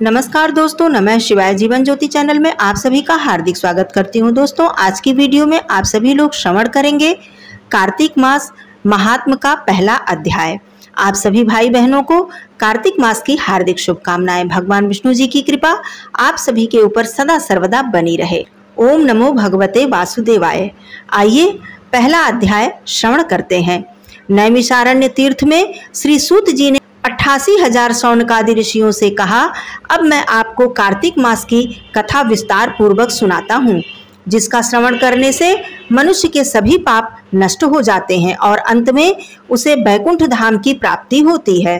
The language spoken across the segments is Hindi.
नमस्कार दोस्तों, नमः शिवाय। जीवन ज्योति चैनल में आप सभी का हार्दिक स्वागत करती हूं। दोस्तों, आज की वीडियो में आप सभी लोग श्रवण करेंगे कार्तिक मास महात्म का पहला अध्याय। आप सभी भाई बहनों को कार्तिक मास की हार्दिक शुभकामनाएं। भगवान विष्णु जी की कृपा आप सभी के ऊपर सदा सर्वदा बनी रहे। ओम नमो भगवते वासुदेवाय। आइए पहला अध्याय श्रवण करते हैं। नैमिषारण्य तीर्थ में श्री सूत जी ने 88,000 शौनकादि ऋषियों से कहा, अब मैं आपको कार्तिक मास की कथा विस्तार पूर्वक सुनाता हूँ, जिसका श्रवण करने से मनुष्य के सभी पाप नष्ट हो जाते हैं और अंत में उसे बैकुंठ धाम की प्राप्ति होती है।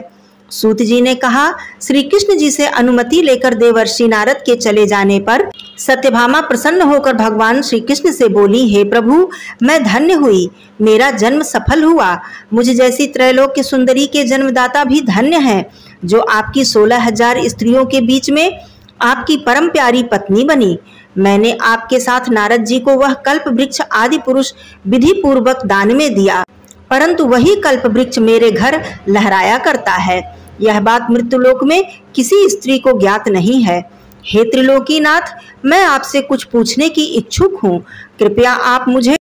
सूत जी ने कहा, श्री कृष्ण जी से अनुमति लेकर देवर्षि नारद के चले जाने पर सत्यभामा प्रसन्न होकर भगवान श्री कृष्ण से बोली, हे प्रभु, मैं धन्य हुई, मेरा जन्म सफल हुआ। मुझ जैसी त्रैलोक्य सुंदरी के जन्मदाता भी धन्य हैं, जो आपकी 16,000 स्त्रियों के बीच में आपकी परम प्यारी पत्नी बनी। मैंने आपके साथ नारद जी को वह कल्प वृक्ष आदि पुरुष विधि पूर्वक दान में दिया, परंतु वही कल्प वृक्ष मेरे घर लहराया करता है। यह बात मृत्युलोक में किसी स्त्री को ज्ञात नहीं है। हे त्रिलोकीनाथ, मैं आपसे कुछ पूछने की इच्छुक हूँ। कृपया आप मुझे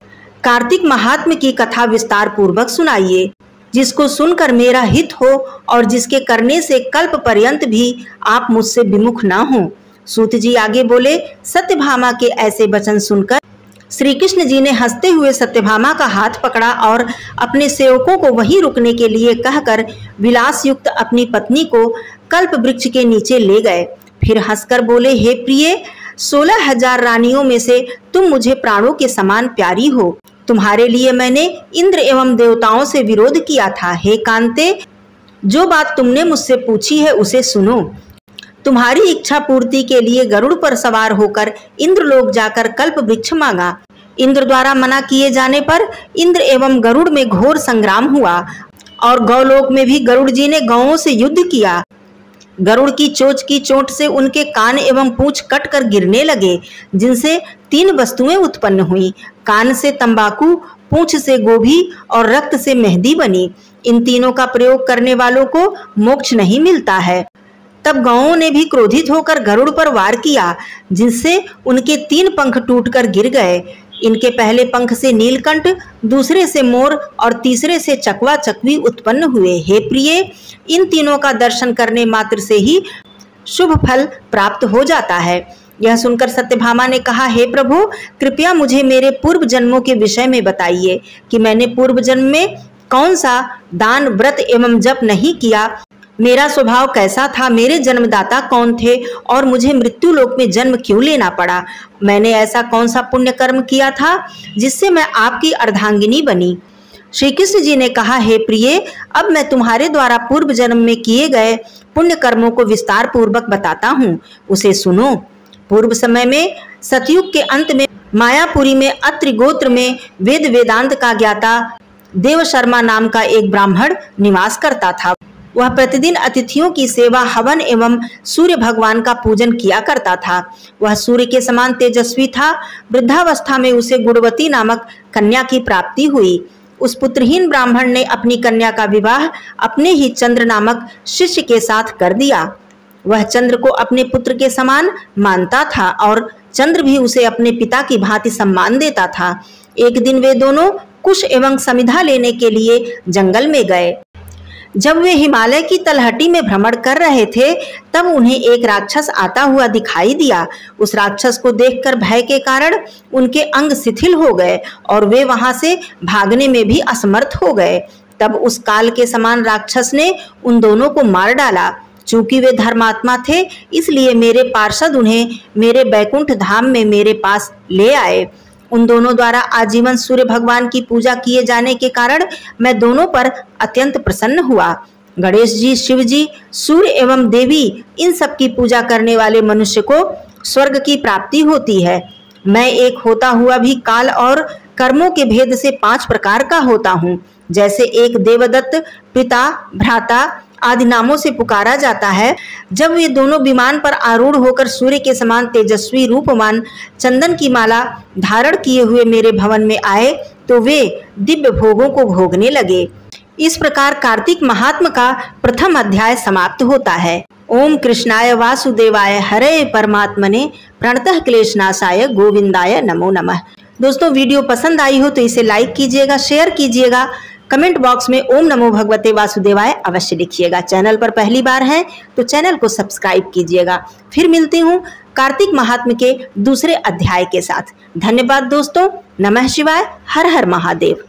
कार्तिक महात्म की कथा विस्तार पूर्वक सुनाइए, जिसको सुनकर मेरा हित हो और जिसके करने से कल्प पर्यंत भी आप मुझसे विमुख ना हो। सूत जी आगे बोले, सत्यभामा के ऐसे वचन सुनकर श्री कृष्ण जी ने हंसते हुए सत्यभामा का हाथ पकड़ा और अपने सेवकों को वहीं रुकने के लिए कहकर विलास युक्त अपनी पत्नी को कल्प वृक्ष के नीचे ले गए। फिर हंसकर बोले, हे प्रिय, 16,000 रानियों में से तुम मुझे प्राणों के समान प्यारी हो। तुम्हारे लिए मैंने इंद्र एवं देवताओं से विरोध किया था। हे कांते, जो बात तुमने मुझसे पूछी है उसे सुनो। तुम्हारी इच्छा पूर्ति के लिए गरुड़ पर सवार होकर इंद्रलोक जाकर कल्प वृक्ष मांगा। इंद्र द्वारा मना किए जाने पर इंद्र एवं गरुड़ में घोर संग्राम हुआ और गौलोक में भी गरुड़ जी ने गौओं से युद्ध किया। गरुड़ की चोंच से उनके कान एवं पूंछ कटकर गिरने लगे, जिनसे 3 वस्तुएं उत्पन्न हुई। कान से तंबाकू, पूंछ से गोभी और रक्त से मेहंदी बनी। इन तीनों का प्रयोग करने वालों को मोक्ष नहीं मिलता है। तब गौओं ने भी क्रोधित होकर गरुड़ पर वार किया, जिससे उनके 3 पंख टूटकर गिर गए। इनके पहले पंख से नीलकंठ, दूसरे से मोर और तीसरे से चकवा चकवी उत्पन्न हुए। हे प्रिय, इन तीनों का दर्शन करने मात्र से ही शुभ फल प्राप्त हो जाता है। यह सुनकर सत्यभामा ने कहा, हे प्रभु, कृपया मुझे मेरे पूर्व जन्मों के विषय में बताइए कि मैंने पूर्व जन्म में कौन सा दान, व्रत एवं जप नहीं किया। मेरा स्वभाव कैसा था, मेरे जन्मदाता कौन थे और मुझे मृत्यु लोक में जन्म क्यों लेना पड़ा। मैंने ऐसा कौन सा पुण्य कर्म किया था जिससे मैं आपकी अर्धांगिनी बनी। श्री कृष्ण जी ने कहा, हे प्रिय, अब मैं तुम्हारे द्वारा पूर्व जन्म में किए गए पुण्य कर्मों को विस्तार पूर्वक बताता हूँ, उसे सुनो। पूर्व समय में सतयुग के अंत में मायापुरी में अत्रि गोत्र में वेद वेदांत का ज्ञाता देव शर्मा नाम का एक ब्राह्मण निवास करता था। वह प्रतिदिन अतिथियों की सेवा, हवन एवं सूर्य भगवान का पूजन किया करता था। वह सूर्य के समान तेजस्वी था। वृद्धावस्था में उसे गुणवती नामक कन्या की प्राप्ति हुई। उस पुत्रहीन ब्राह्मण ने अपनी कन्या का विवाह अपने ही चंद्र नामक शिष्य के साथ कर दिया। वह चंद्र को अपने पुत्र के समान मानता था और चंद्र भी उसे अपने पिता की भांति सम्मान देता था। एक दिन वे दोनों कुश एवं समिधा लेने के लिए जंगल में गए। जब वे हिमालय की तलहटी में भ्रमण कर रहे थे, तब उन्हें एक राक्षस आता हुआ दिखाई दिया। उस राक्षस को देखकर भय के कारण उनके अंग शिथिल हो गए और वे वहां से भागने में भी असमर्थ हो गए। तब उस काल के समान राक्षस ने उन दोनों को मार डाला। चूंकि वे धर्मात्मा थे, इसलिए मेरे पार्षद उन्हें मेरे बैकुंठ धाम में मेरे पास ले आए। उन दोनों द्वारा आजीवन सूर्य भगवान की पूजा किए जाने के कारण मैं दोनों पर अत्यंत प्रसन्न हुआ। गणेश जी, शिव जी, सूर्य एवं देवी, इन सब की पूजा करने वाले मनुष्य को स्वर्ग की प्राप्ति होती है। मैं एक होता हुआ भी काल और कर्मों के भेद से 5 प्रकार का होता हूँ। जैसे एक देवदत्त, पिता, भ्राता आदि नामों से पुकारा जाता है। जब वे दोनों विमान पर आरूढ़ होकर सूर्य के समान तेजस्वी रूपवान चंदन की माला धारण किए हुए मेरे भवन में आए, तो वे दिव्य भोगों को भोगने लगे। इस प्रकार कार्तिक महात्म का प्रथम अध्याय समाप्त होता है। ओम कृष्णाय वासुदेवाय हरे परमात्मने प्रणतः क्लेशनाशाय गोविंदाय नमो नमः। दोस्तों वीडियो पसंद आई हो तो इसे लाइक कीजिएगा, शेयर कीजिएगा, कमेंट बॉक्स में ओम नमो भगवते वासुदेवाय अवश्य लिखिएगा। चैनल पर पहली बार हैं तो चैनल को सब्सक्राइब कीजिएगा। फिर मिलती हूँ कार्तिक महात्म्य के दूसरे अध्याय के साथ। धन्यवाद दोस्तों। नमः शिवाय। हर हर महादेव।